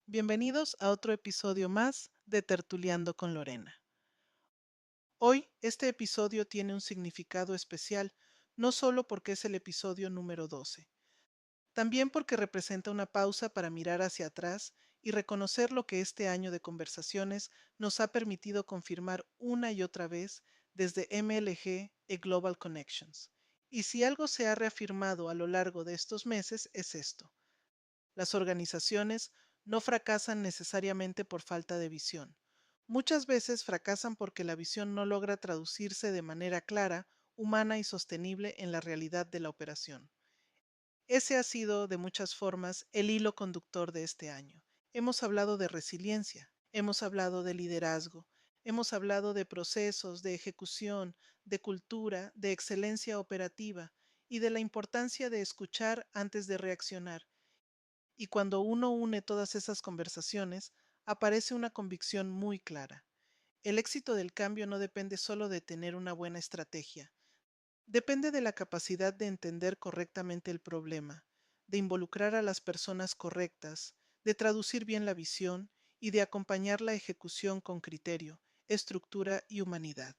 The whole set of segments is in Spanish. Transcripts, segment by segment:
Bienvenidos a otro episodio más de Tertuleando con Lorena. Hoy este episodio tiene un significado especial, no solo porque es el episodio número 12, también porque representa una pausa para mirar hacia atrás y reconocer lo que este año de conversaciones nos ha permitido confirmar una y otra vez desde MLG y Global Connections. Y si algo se ha reafirmado a lo largo de estos meses es esto: las organizaciones no fracasan necesariamente por falta de visión. Muchas veces fracasan porque la visión no logra traducirse de manera clara, humana y sostenible en la realidad de la operación. Ese ha sido, de muchas formas, el hilo conductor de este año. Hemos hablado de resiliencia, hemos hablado de liderazgo, hemos hablado de procesos, de ejecución, de cultura, de excelencia operativa y de la importancia de escuchar antes de reaccionar. Y cuando uno une todas esas conversaciones, aparece una convicción muy clara. El éxito del cambio no depende solo de tener una buena estrategia, depende de la capacidad de entender correctamente el problema, de involucrar a las personas correctas, de traducir bien la visión y de acompañar la ejecución con criterio, estructura y humanidad.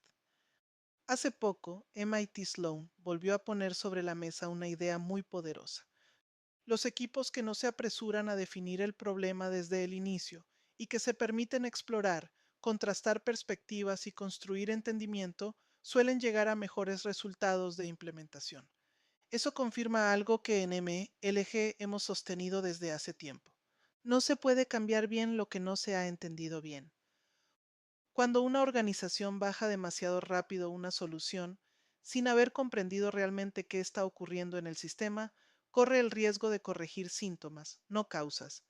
Hace poco, MIT Sloan volvió a poner sobre la mesa una idea muy poderosa: los equipos que no se apresuran a definir el problema desde el inicio y que se permiten explorar, contrastar perspectivas y construir entendimiento suelen llegar a mejores resultados de implementación. Eso confirma algo que en MLG hemos sostenido desde hace tiempo: no se puede cambiar bien lo que no se ha entendido bien. Cuando una organización baja demasiado rápido una solución, sin haber comprendido realmente qué está ocurriendo en el sistema, corre el riesgo de corregir síntomas, no causas.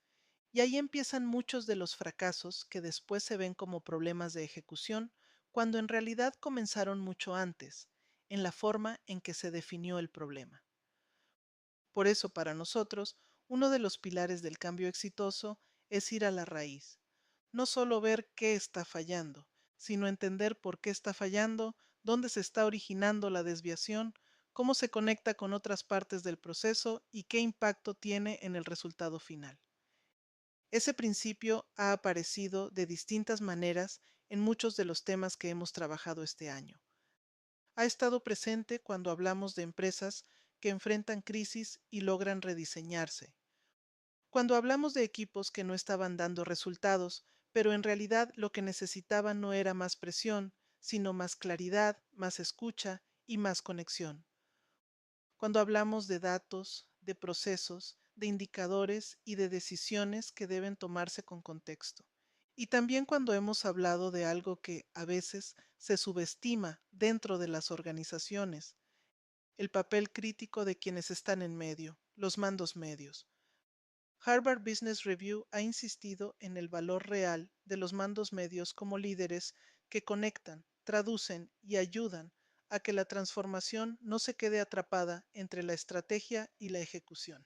Y ahí empiezan muchos de los fracasos que después se ven como problemas de ejecución, cuando en realidad comenzaron mucho antes, en la forma en que se definió el problema. Por eso, para nosotros, uno de los pilares del cambio exitoso es ir a la raíz. No solo ver qué está fallando, sino entender por qué está fallando, dónde se está originando la desviación, cómo se conecta con otras partes del proceso y qué impacto tiene en el resultado final. Ese principio ha aparecido de distintas maneras en muchos de los temas que hemos trabajado este año. Ha estado presente cuando hablamos de empresas que enfrentan crisis y logran rediseñarse, cuando hablamos de equipos que no estaban dando resultados, pero en realidad lo que necesitaban no era más presión, sino más claridad, más escucha y más conexión. Cuando hablamos de datos, de procesos, de indicadores y de decisiones que deben tomarse con contexto. Y también cuando hemos hablado de algo que a veces se subestima dentro de las organizaciones: el papel crítico de quienes están en medio, los mandos medios. Harvard Business Review ha insistido en el valor real de los mandos medios como líderes que conectan, traducen y ayudan a que la transformación no se quede atrapada entre la estrategia y la ejecución.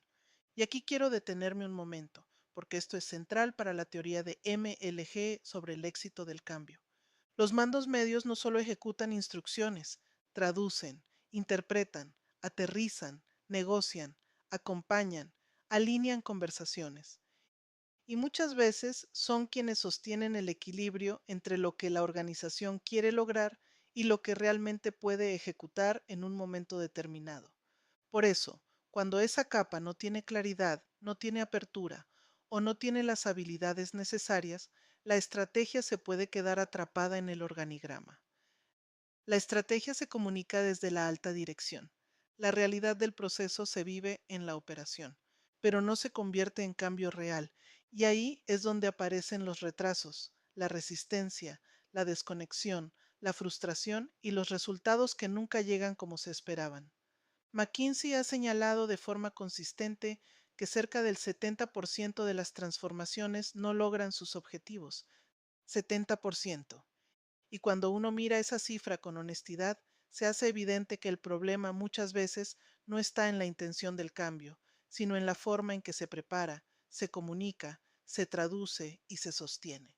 Y aquí quiero detenerme un momento, porque esto es central para la teoría de MLG sobre el éxito del cambio. Los mandos medios no solo ejecutan instrucciones, traducen, interpretan, aterrizan, negocian, acompañan, alinean conversaciones. Y muchas veces son quienes sostienen el equilibrio entre lo que la organización quiere lograr y lo que realmente puede ejecutar en un momento determinado. Por eso, cuando esa capa no tiene claridad, no tiene apertura o no tiene las habilidades necesarias, la estrategia se puede quedar atrapada en el organigrama. La estrategia se comunica desde la alta dirección. La realidad del proceso se vive en la operación, pero no se convierte en cambio real, y ahí es donde aparecen los retrasos, la resistencia, la desconexión, la frustración y los resultados que nunca llegan como se esperaban. McKinsey ha señalado de forma consistente que cerca del 70% de las transformaciones no logran sus objetivos. 70%. Y cuando uno mira esa cifra con honestidad, se hace evidente que el problema muchas veces no está en la intención del cambio, sino en la forma en que se prepara, se comunica, se traduce y se sostiene.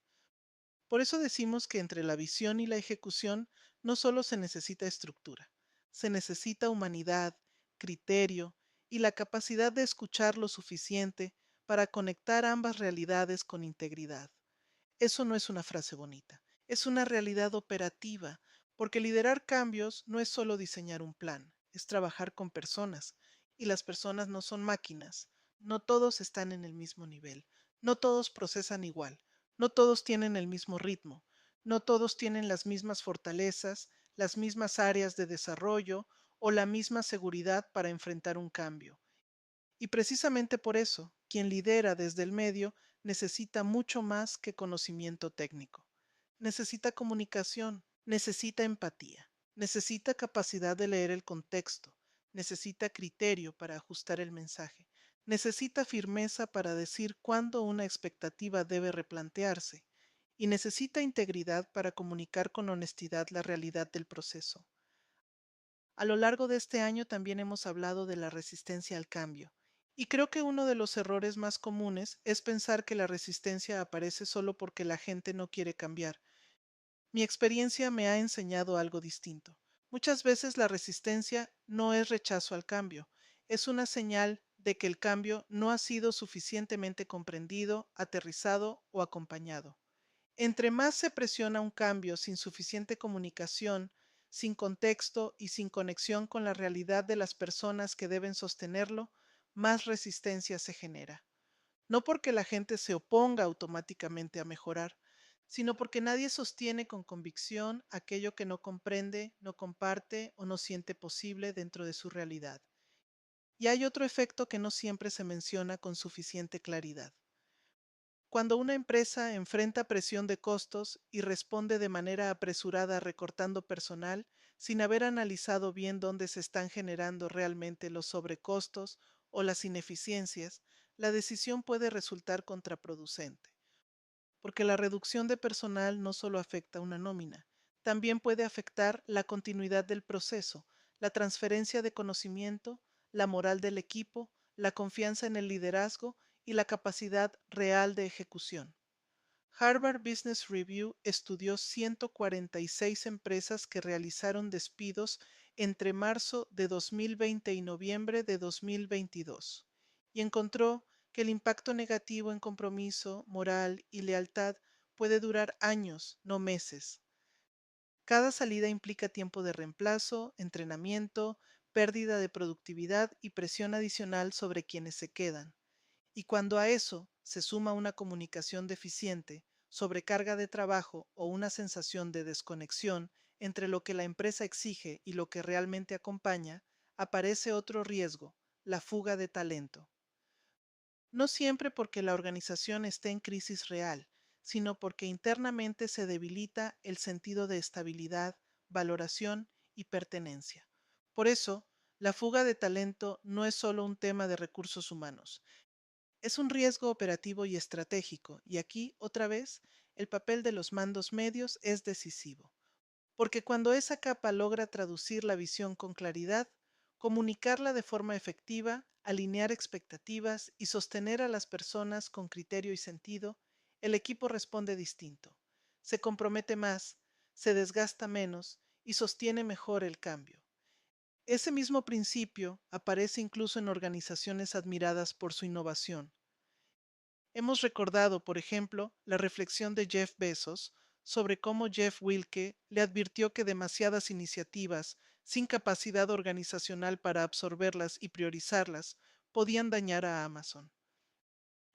Por eso decimos que entre la visión y la ejecución no solo se necesita estructura, se necesita humanidad, criterio y la capacidad de escuchar lo suficiente para conectar ambas realidades con integridad. Eso no es una frase bonita, es una realidad operativa, porque liderar cambios no es solo diseñar un plan, es trabajar con personas, y las personas no son máquinas, no todos están en el mismo nivel, no todos procesan igual, no todos tienen el mismo ritmo, no todos tienen las mismas fortalezas, las mismas áreas de desarrollo o la misma seguridad para enfrentar un cambio. Y precisamente por eso, quien lidera desde el medio necesita mucho más que conocimiento técnico. Necesita comunicación, necesita empatía, necesita capacidad de leer el contexto, necesita criterio para ajustar el mensaje, necesita firmeza para decir cuándo una expectativa debe replantearse y necesita integridad para comunicar con honestidad la realidad del proceso. A lo largo de este año también hemos hablado de la resistencia al cambio, y creo que uno de los errores más comunes es pensar que la resistencia aparece solo porque la gente no quiere cambiar. Mi experiencia me ha enseñado algo distinto. Muchas veces la resistencia no es rechazo al cambio, es una señal de que el cambio no ha sido suficientemente comprendido, aterrizado o acompañado. Entre más se presiona un cambio sin suficiente comunicación, sin contexto y sin conexión con la realidad de las personas que deben sostenerlo, más resistencia se genera. No porque la gente se oponga automáticamente a mejorar, sino porque nadie sostiene con convicción aquello que no comprende, no comparte o no siente posible dentro de su realidad. Y hay otro efecto que no siempre se menciona con suficiente claridad. Cuando una empresa enfrenta presión de costos y responde de manera apresurada recortando personal, sin haber analizado bien dónde se están generando realmente los sobrecostos o las ineficiencias, la decisión puede resultar contraproducente, porque la reducción de personal no solo afecta una nómina, también puede afectar la continuidad del proceso, la transferencia de conocimiento, la moral del equipo, la confianza en el liderazgo y la capacidad real de ejecución. Harvard Business Review estudió 146 empresas que realizaron despidos entre marzo de 2020 y noviembre de 2022 y encontró que el impacto negativo en compromiso, moral y lealtad puede durar años, no meses. Cada salida implica tiempo de reemplazo, entrenamiento, pérdida de productividad y presión adicional sobre quienes se quedan. Y cuando a eso se suma una comunicación deficiente, sobrecarga de trabajo o una sensación de desconexión entre lo que la empresa exige y lo que realmente acompaña, aparece otro riesgo, la fuga de talento. No siempre porque la organización esté en crisis real, sino porque internamente se debilita el sentido de estabilidad, valoración y pertenencia. Por eso, la fuga de talento no es solo un tema de recursos humanos, es un riesgo operativo y estratégico, y aquí, otra vez, el papel de los mandos medios es decisivo, porque cuando esa capa logra traducir la visión con claridad, comunicarla de forma efectiva, alinear expectativas y sostener a las personas con criterio y sentido, el equipo responde distinto, se compromete más, se desgasta menos y sostiene mejor el cambio. Ese mismo principio aparece incluso en organizaciones admiradas por su innovación. Hemos recordado, por ejemplo, la reflexión de Jeff Bezos sobre cómo Jeff Wilke le advirtió que demasiadas iniciativas, sin capacidad organizacional para absorberlas y priorizarlas, podían dañar a Amazon.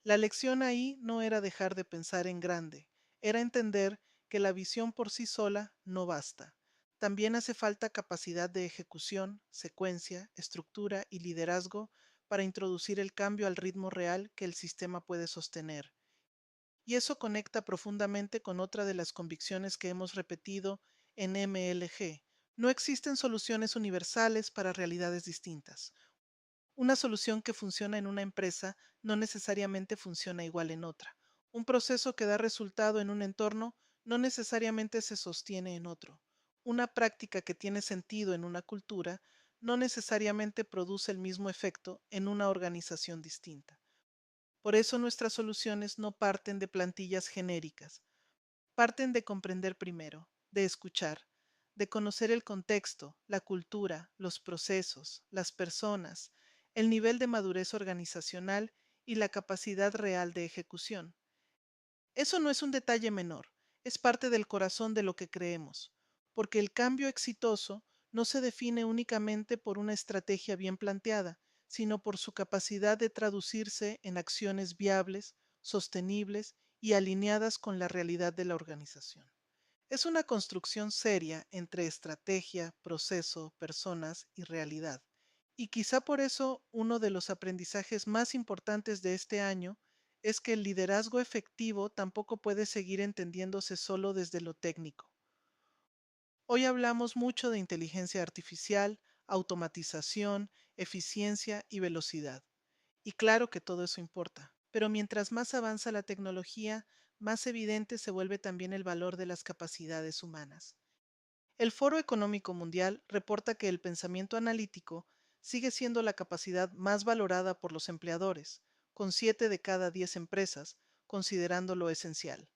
La lección ahí no era dejar de pensar en grande, era entender que la visión por sí sola no basta. También hace falta capacidad de ejecución, secuencia, estructura y liderazgo para introducir el cambio al ritmo real que el sistema puede sostener. Y eso conecta profundamente con otra de las convicciones que hemos repetido en MLG. No existen soluciones universales para realidades distintas. Una solución que funciona en una empresa no necesariamente funciona igual en otra. Un proceso que da resultado en un entorno no necesariamente se sostiene en otro. Una práctica que tiene sentido en una cultura no necesariamente produce el mismo efecto en una organización distinta. Por eso nuestras soluciones no parten de plantillas genéricas, parten de comprender primero, de escuchar, de conocer el contexto, la cultura, los procesos, las personas, el nivel de madurez organizacional y la capacidad real de ejecución. Eso no es un detalle menor, es parte del corazón de lo que creemos, porque el cambio exitoso no se define únicamente por una estrategia bien planteada, sino por su capacidad de traducirse en acciones viables, sostenibles y alineadas con la realidad de la organización. Es una construcción seria entre estrategia, proceso, personas y realidad. Y quizá por eso uno de los aprendizajes más importantes de este año es que el liderazgo efectivo tampoco puede seguir entendiéndose solo desde lo técnico. Hoy hablamos mucho de inteligencia artificial, automatización, eficiencia y velocidad. Y claro que todo eso importa, pero mientras más avanza la tecnología, más evidente se vuelve también el valor de las capacidades humanas. El Foro Económico Mundial reporta que el pensamiento analítico sigue siendo la capacidad más valorada por los empleadores, con 7 de cada 10 empresas considerándolo esencial.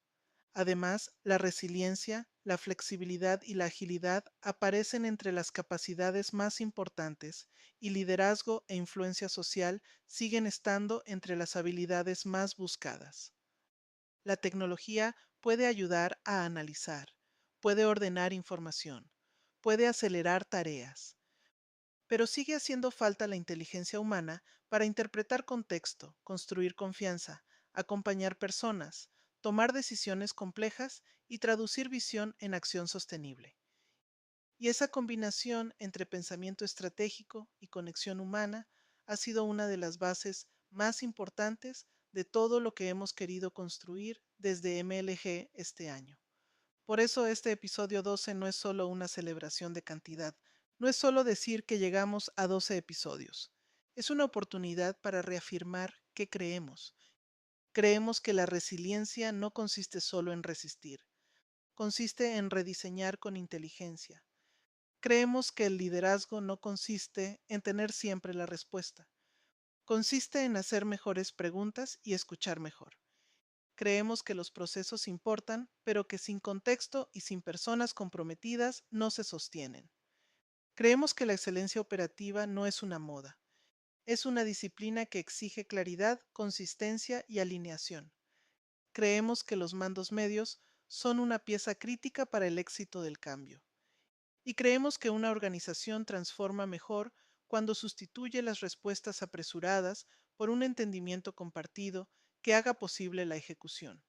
Además, la resiliencia, la flexibilidad y la agilidad aparecen entre las capacidades más importantes y liderazgo e influencia social siguen estando entre las habilidades más buscadas. La tecnología puede ayudar a analizar, puede ordenar información, puede acelerar tareas, pero sigue haciendo falta la inteligencia humana para interpretar contexto, construir confianza, acompañar personas, tomar decisiones complejas y traducir visión en acción sostenible. Y esa combinación entre pensamiento estratégico y conexión humana ha sido una de las bases más importantes de todo lo que hemos querido construir desde MLG este año. Por eso este episodio 12 no es solo una celebración de cantidad, no es solo decir que llegamos a 12 episodios. Es una oportunidad para reafirmar que creemos. Creemos que la resiliencia no consiste solo en resistir, consiste en rediseñar con inteligencia. Creemos que el liderazgo no consiste en tener siempre la respuesta, consiste en hacer mejores preguntas y escuchar mejor. Creemos que los procesos importan, pero que sin contexto y sin personas comprometidas no se sostienen. Creemos que la excelencia operativa no es una moda, es una disciplina que exige claridad, consistencia y alineación. Creemos que los mandos medios son una pieza crítica para el éxito del cambio. Y creemos que una organización transforma mejor cuando sustituye las respuestas apresuradas por un entendimiento compartido que haga posible la ejecución.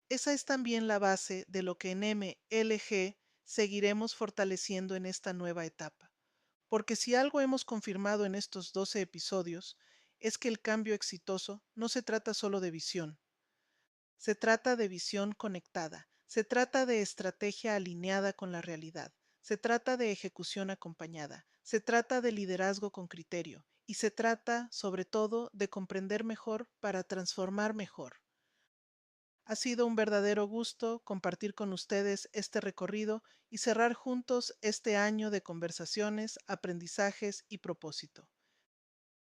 Esa es también la base de lo que en MLG seguiremos fortaleciendo en esta nueva etapa. Porque si algo hemos confirmado en estos 12 episodios, es que el cambio exitoso no se trata solo de visión, se trata de visión conectada, se trata de estrategia alineada con la realidad, se trata de ejecución acompañada, se trata de liderazgo con criterio y se trata, sobre todo, de comprender mejor para transformar mejor. Ha sido un verdadero gusto compartir con ustedes este recorrido y cerrar juntos este año de conversaciones, aprendizajes y propósito.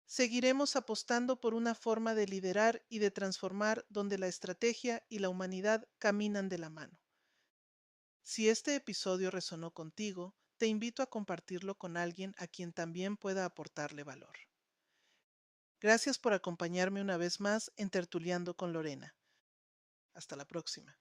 Seguiremos apostando por una forma de liderar y de transformar donde la estrategia y la humanidad caminan de la mano. Si este episodio resonó contigo, te invito a compartirlo con alguien a quien también pueda aportarle valor. Gracias por acompañarme una vez más en Tertuliando con Lorena. Hasta la próxima.